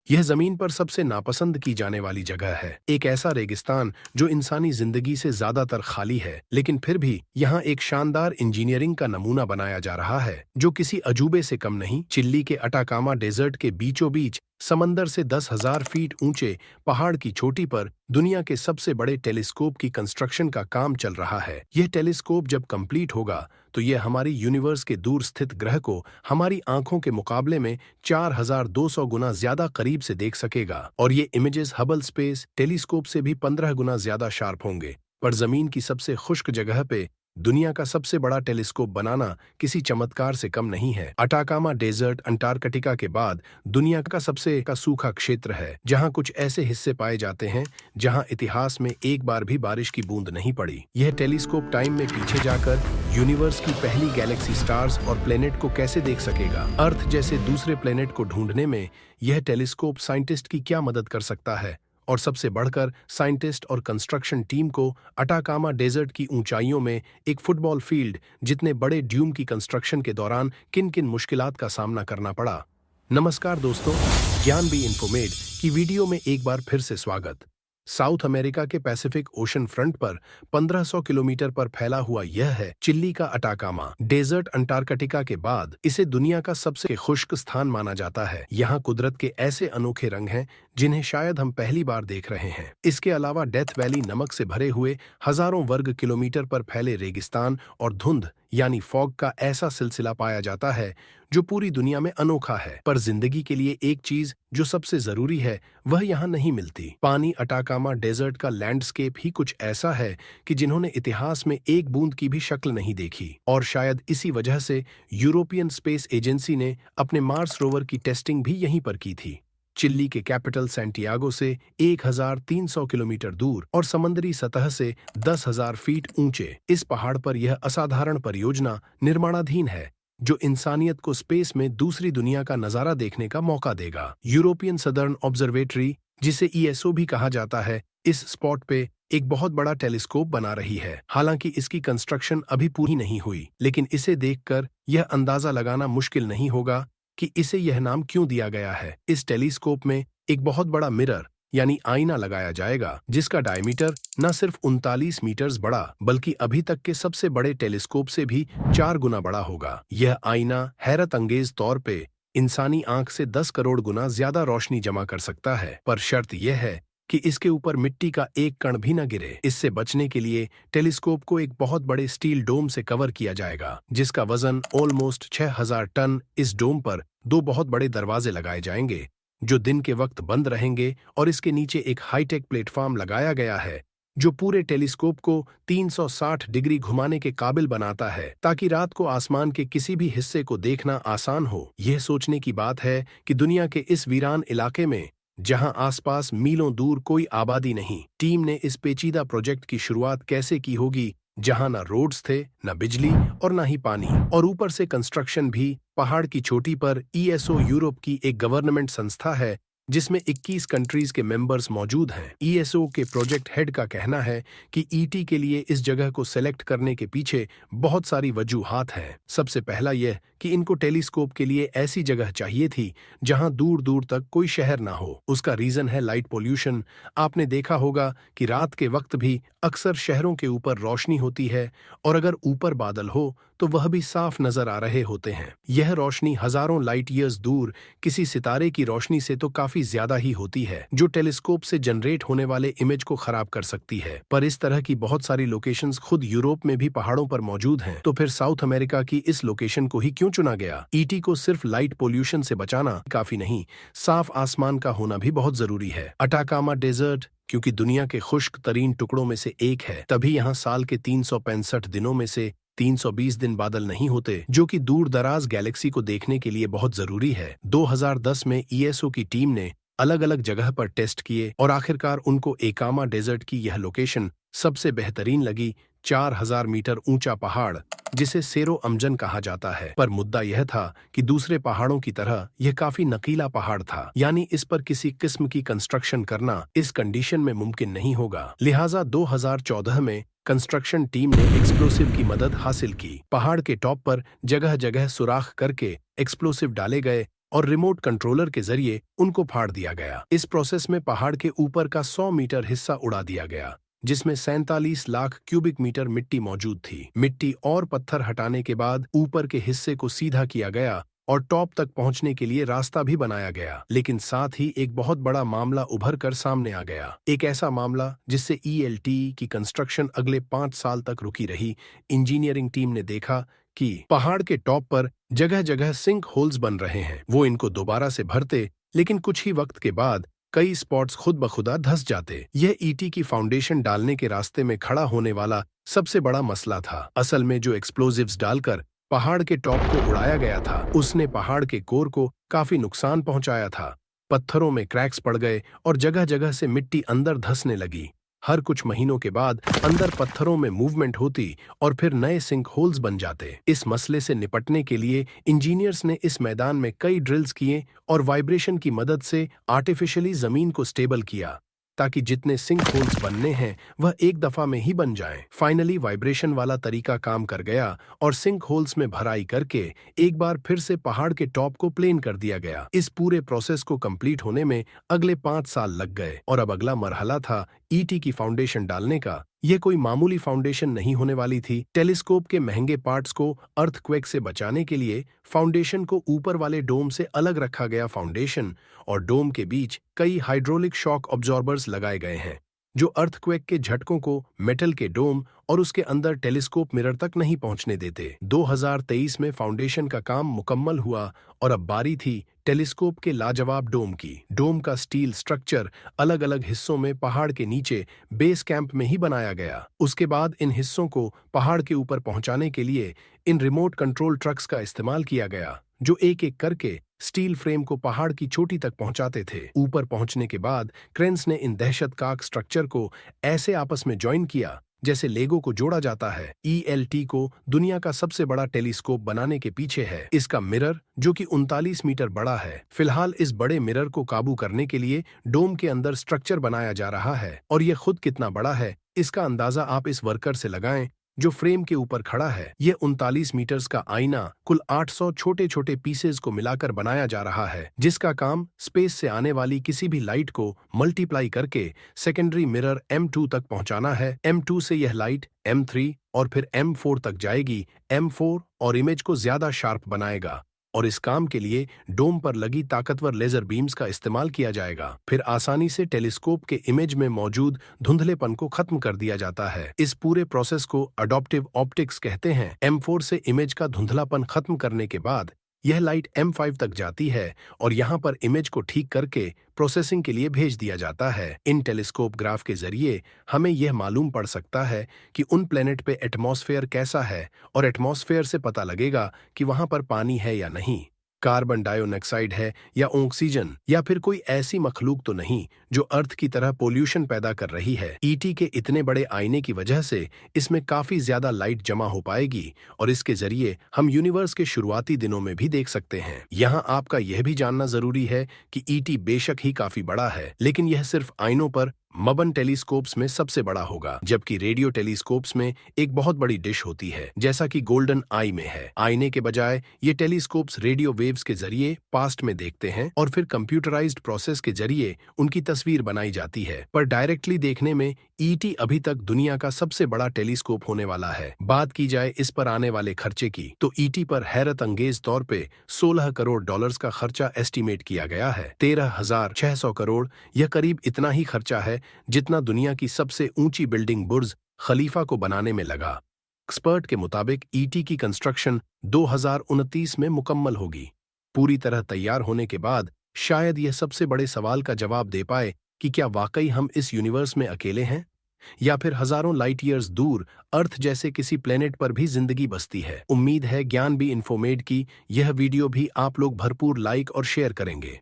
यह जमीन पर सबसे नापसंद की जाने वाली जगह है, एक ऐसा रेगिस्तान जो इंसानी जिंदगी से ज्यादातर खाली है, लेकिन फिर भी यहाँ एक शानदार इंजीनियरिंग का नमूना बनाया जा रहा है जो किसी अजूबे से कम नहीं। चिली के अटाकामा डेजर्ट के बीचों बीच समंदर से 10,000 फीट ऊंचे पहाड़ की चोटी पर दुनिया के सबसे बड़े टेलीस्कोप की कंस्ट्रक्शन का काम चल रहा है। यह टेलीस्कोप जब कंप्लीट होगा तो यह हमारी यूनिवर्स के दूर स्थित ग्रह को हमारी आंखों के मुकाबले में 4,200 गुना ज्यादा करीब से देख सकेगा, और ये इमेजेस हबल स्पेस टेलीस्कोप से भी 15 गुना ज्यादा शार्प होंगे। पर जमीन की सबसे खुश्क जगह पे दुनिया का सबसे बड़ा टेलीस्कोप बनाना किसी चमत्कार से कम नहीं है। अटाकामा डेजर्ट अंटार्कटिका के बाद दुनिया का सबसे सूखा क्षेत्र है, जहां कुछ ऐसे हिस्से पाए जाते हैं जहां इतिहास में एक बार भी बारिश की बूंद नहीं पड़ी। यह टेलीस्कोप टाइम में पीछे जाकर यूनिवर्स की पहली गैलेक्सी, स्टार्स और प्लेनेट को कैसे देख सकेगा। अर्थ जैसे दूसरे प्लेनेट को ढूंढने में यह टेलीस्कोप साइंटिस्ट की क्या मदद कर सकता है, और सबसे बढ़कर साइंटिस्ट और कंस्ट्रक्शन टीम को अटाकामा डेजर्ट की ऊंचाइयों में एक फुटबॉल फील्ड जितने बड़े ड्यूम की कंस्ट्रक्शन के दौरान किन किन मुश्किलात का सामना करना पड़ा। नमस्कार दोस्तों, ज्ञान बी इन्फॉर्मेड की वीडियो में एक बार फिर से स्वागत। साउथ अमेरिका के पैसिफिक ओशन फ्रंट पर 1500 किलोमीटर पर फैला हुआ यह है चिली का अटाकामा डेजर्ट। अंटार्कटिका के बाद इसे दुनिया का सबसे खुश्क स्थान माना जाता है। यहाँ कुदरत के ऐसे अनोखे रंग हैं जिन्हें शायद हम पहली बार देख रहे हैं। इसके अलावा डेथ वैली नमक से भरे हुए हजारों वर्ग किलोमीटर पर फैले रेगिस्तान और धुंध यानी फॉग का ऐसा सिलसिला पाया जाता है जो पूरी दुनिया में अनोखा है। पर जिंदगी के लिए एक चीज जो सबसे जरूरी है वह यहाँ नहीं मिलती, पानी। अटाकामा डेजर्ट का लैंडस्केप ही कुछ ऐसा है कि जिन्होंने इतिहास में एक बूंद की भी शक्ल नहीं देखी, और शायद इसी वजह से यूरोपियन स्पेस एजेंसी ने अपने मार्स रोवर की टेस्टिंग भी यहीं पर की थी। चिली के कैपिटल सैंटियागो से 1,300 किलोमीटर दूर और समंदरी सतह से 10,000 फीट ऊंचे इस पहाड़ पर यह असाधारण परियोजना निर्माणाधीन है जो इंसानियत को स्पेस में दूसरी दुनिया का नजारा देखने का मौका देगा। यूरोपियन सदर्न ऑब्जर्वेटरी, जिसे ईएसओ भी कहा जाता है, इस स्पॉट पे एक बहुत बड़ा टेलीस्कोप बना रही है। हालांकि इसकी कंस्ट्रक्शन अभी पूरी नहीं हुई, लेकिन इसे देखकर यह अंदाजा लगाना मुश्किल नहीं होगा कि इसे यह नाम क्यों दिया गया है। इस टेलीस्कोप में एक बहुत बड़ा मिरर यानी आईना लगाया जाएगा जिसका डायमीटर न सिर्फ 39 मीटर्स बड़ा बल्कि अभी तक के सबसे बड़े टेलीस्कोप से भी 4 गुना बड़ा होगा। यह आईना हैरत अंगेज तौर पे इंसानी आंख से 10 करोड़ गुना ज्यादा रोशनी जमा कर सकता है, पर शर्त यह है कि इसके ऊपर मिट्टी का एक कण भी न गिरे। इससे बचने के लिए टेलीस्कोप को एक बहुत बड़े स्टील डोम से कवर किया जाएगा जिसका वजन ऑलमोस्ट 6,000 टन। इस डोम पर 2 बहुत बड़े दरवाजे लगाए जाएंगे जो दिन के वक्त बंद रहेंगे, और इसके नीचे एक हाईटेक प्लेटफॉर्म लगाया गया है जो पूरे टेलीस्कोप को 360 डिग्री घुमाने के काबिल बनाता है ताकि रात को आसमान के किसी भी हिस्से को देखना आसान हो। यह सोचने की बात है कि दुनिया के इस वीरान इलाके में जहां आसपास मीलों दूर कोई आबादी नहीं, टीम ने इस पेचीदा प्रोजेक्ट की शुरुआत कैसे की होगी जहां ना रोड्स थे, ना बिजली और ना ही पानी, और ऊपर से कंस्ट्रक्शन भी पहाड़ की चोटी पर। ईएसओ यूरोप की एक गवर्नमेंट संस्था है जिसमें 21 कंट्रीज के मेंबर्स मौजूद हैं। ईएसओ के प्रोजेक्ट हेड का कहना है कि ईटी के लिए इस जगह को सेलेक्ट करने के पीछे बहुत सारी वजूहात हैं। सबसे पहला यह कि इनको टेलीस्कोप के लिए ऐसी जगह चाहिए थी जहां दूर दूर तक कोई शहर ना हो। उसका रीजन है लाइट पोल्यूशन। आपने देखा होगा कि रात के वक्त भी अक्सर शहरों के ऊपर रोशनी होती है, और अगर ऊपर बादल हो तो वह भी साफ नजर आ रहे होते हैं। यह रोशनी हजारों लाइट ईयर्स दूर किसी सितारे की रोशनी से तो काफी ज्यादा ही होती है, जो टेलीस्कोप से जनरेट होने वाले इमेज को खराब कर सकती है। पर इस तरह की बहुत सारी लोकेशंस खुद यूरोप में भी पहाड़ों पर मौजूद हैं, तो फिर साउथ अमेरिका की इस लोकेशन को ही क्यों चुना गया? ईटी को सिर्फ लाइट पोल्यूशन से बचाना काफी नहीं, साफ आसमान का होना भी बहुत जरूरी है। अटाकामा डेजर्ट क्योंकि दुनिया के खुश्क तरीन टुकड़ों में से एक है, तभी यहाँ साल के 365 दिनों में से 320 दिन बादल नहीं होते, जो कि दूर दराज गैलेक्सी को देखने के लिए बहुत जरूरी है। 2010 में ईएसओ की टीम ने अलग अलग जगह पर टेस्ट किए और आखिरकार उनको एकामा डेजर्ट की यह लोकेशन सबसे बेहतरीन लगी। 4,000 मीटर ऊंचा पहाड़ जिसे सेरो अमजन कहा जाता है। पर मुद्दा यह था कि दूसरे पहाड़ों की तरह यह काफी नकीला पहाड़ था, यानी इस पर किसी किस्म की कंस्ट्रक्शन करना इस कंडीशन में मुमकिन नहीं होगा। लिहाजा 2014 में कंस्ट्रक्शन टीम ने एक्सप्लोसिव की मदद हासिल की। पहाड़ के टॉप पर जगह जगह सुराख करके एक्सप्लोसिव डाले गए और रिमोट कंट्रोलर के जरिए उनको फाड़ दिया गया। इस प्रोसेस में पहाड़ के ऊपर का 100 मीटर हिस्सा उड़ा दिया गया, जिसमें 47 लाख क्यूबिक मीटर मिट्टी मौजूद थी। मिट्टी और पत्थर हटाने के बाद ऊपर के हिस्से को सीधा किया गया और टॉप तक पहुंचने के लिए रास्ता भी बनाया गया। लेकिन साथ ही एक बहुत बड़ा मामला उभर कर सामने आ गया, एक ऐसा मामला जिससे ELT की कंस्ट्रक्शन अगले 5 साल तक रुकी रही। इंजीनियरिंग टीम ने देखा कि पहाड़ के टॉप पर जगह जगह सिंक होल्स बन रहे हैं। वो इनको दोबारा से भरते, लेकिन कुछ ही वक्त के बाद कई स्पॉट्स खुद ब खुदा धंस जाते। यह ET की फाउंडेशन डालने के रास्ते में खड़ा होने वाला सबसे बड़ा मसला था। असल में जो एक्सप्लोजिव्स डालकर पहाड़ के टॉप को उड़ाया गया था, उसने पहाड़ के कोर को काफी नुकसान पहुंचाया था। पत्थरों में क्रैक्स पड़ गए और जगह जगह से मिट्टी अंदर धंसने लगी। हर कुछ महीनों के बाद अंदर पत्थरों में मूवमेंट होती और फिर नए सिंक होल्स बन जाते। इस मसले से निपटने के लिए इंजीनियर्स ने इस मैदान में कई ड्रिल्स किए और वाइब्रेशन की मदद से आर्टिफिशियली जमीन को स्टेबल किया, ताकि जितने सिंक होल्स बनने हैं वह एक दफा में ही बन जाएं। फाइनली वाइब्रेशन वाला तरीका काम कर गया और सिंक होल्स में भराई करके एक बार फिर से पहाड़ के टॉप को प्लेन कर दिया गया। इस पूरे प्रोसेस को कंप्लीट होने में अगले 5 साल लग गए और अब अगला मरहला था ET की फाउंडेशन डालने का। यह कोई मामूली फाउंडेशन नहीं होने वाली थी। टेलीस्कोप के महंगे पार्ट्स को अर्थक्वेक से बचाने के लिए फाउंडेशन को ऊपर वाले डोम से अलग रखा गया। फाउंडेशन और डोम के बीच कई हाइड्रोलिक शॉक ऑब्जॉर्बर्स लगाए गए हैं, जो अर्थक्वेक के झटकों को मेटल के डोम और उसके अंदर टेलीस्कोप मिरर तक नहीं पहुंचने देते। 2023 में फाउंडेशन का काम मुकम्मल हुआ और अब बारी थी टेलीस्कोप के लाजवाब डोम की। डोम का स्टील स्ट्रक्चर अलग अलग हिस्सों में पहाड़ के नीचे बेस कैंप में ही बनाया गया। उसके बाद इन हिस्सों को पहाड़ के ऊपर पहुंचाने के लिए इन रिमोट कंट्रोल ट्रक्स का इस्तेमाल किया गया, जो एक एक करके स्टील फ्रेम को पहाड़ की चोटी तक पहुंचाते थे। ऊपर पहुंचने के बाद क्रेन्स ने इन दहशतनाक स्ट्रक्चर को ऐसे आपस में ज्वाइन किया जैसे लेगो को जोड़ा जाता है। ELT को दुनिया का सबसे बड़ा टेलीस्कोप बनाने के पीछे है इसका मिरर, जो कि 39 मीटर बड़ा है। फिलहाल इस बड़े मिरर को काबू करने के लिए डोम के अंदर स्ट्रक्चर बनाया जा रहा है, और यह खुद कितना बड़ा है इसका अंदाजा आप इस वर्कर से लगाएं जो फ्रेम के ऊपर खड़ा है। यह 39 मीटर्स का आईना कुल 800 छोटे छोटे पीसेस को मिलाकर बनाया जा रहा है, जिसका काम स्पेस से आने वाली किसी भी लाइट को मल्टीप्लाई करके सेकेंडरी मिरर M2 तक पहुंचाना है। M2 से यह लाइट M3 और फिर M4 तक जाएगी। M4 और इमेज को ज्यादा शार्प बनाएगा, और इस काम के लिए डोम पर लगी ताकतवर लेजर बीम्स का इस्तेमाल किया जाएगा। फिर आसानी से टेलीस्कोप के इमेज में मौजूद धुंधलेपन को खत्म कर दिया जाता है। इस पूरे प्रोसेस को अडॉप्टिव ऑप्टिक्स कहते हैं। M4 से इमेज का धुंधलापन खत्म करने के बाद यह लाइट M5 तक जाती है और यहाँ पर इमेज को ठीक करके प्रोसेसिंग के लिए भेज दिया जाता है। इन टेलीस्कोप ग्राफ के जरिए हमें यह मालूम पड़ सकता है कि उन प्लेनेट पे एटमॉस्फेयर कैसा है, और एटमॉस्फेयर से पता लगेगा कि वहां पर पानी है या नहीं, कार्बन डाइऑक्साइड है या ऑक्सीजन, या फिर कोई ऐसी मखलूक तो नहीं जो अर्थ की तरह पोल्यूशन पैदा कर रही है। ET के इतने बड़े आईने की वजह से इसमें काफी ज्यादा लाइट जमा हो पाएगी और इसके जरिए हम यूनिवर्स के शुरुआती दिनों में भी देख सकते हैं। यहाँ आपका यह भी जानना जरूरी है कि ET बेशक ही काफी बड़ा है, लेकिन यह सिर्फ आईनों पर मबन टेलीस्कोप्स में सबसे बड़ा होगा, जबकि रेडियो टेलीस्कोप्स में एक बहुत बड़ी डिश होती है, जैसा कि गोल्डन आई में है। आईने के बजाय ये टेलीस्कोप्स रेडियो वेव्स के जरिए पास्ट में देखते हैं और फिर कंप्यूटराइज्ड प्रोसेस के जरिए उनकी तस्वीर बनाई जाती है। पर डायरेक्टली देखने में ET अभी तक दुनिया का सबसे बड़ा टेलीस्कोप होने वाला है। बात की जाए इस पर आने वाले खर्चे की, तो ET पर हैरत अंगेज तौर पे 16 करोड़ डॉलर्स का खर्चा एस्टीमेट किया गया है। 13,600 करोड़, यह करीब इतना ही खर्चा है जितना दुनिया की सबसे ऊंची बिल्डिंग बुर्ज खलीफा को बनाने में लगा। एक्सपर्ट के मुताबिक ET की कंस्ट्रक्शन 2029 में मुकम्मल होगी। पूरी तरह तैयार होने के बाद शायद यह सबसे बड़े सवाल का जवाब दे पाए कि क्या वाकई हम इस यूनिवर्स में अकेले हैं, या फिर हजारों लाइट ईयर्स दूर अर्थ जैसे किसी प्लेनेट पर भी जिंदगी बसती है। उम्मीद है ज्ञान भी इन्फॉर्मेड की यह वीडियो भी आप लोग भरपूर लाइक और शेयर करेंगे।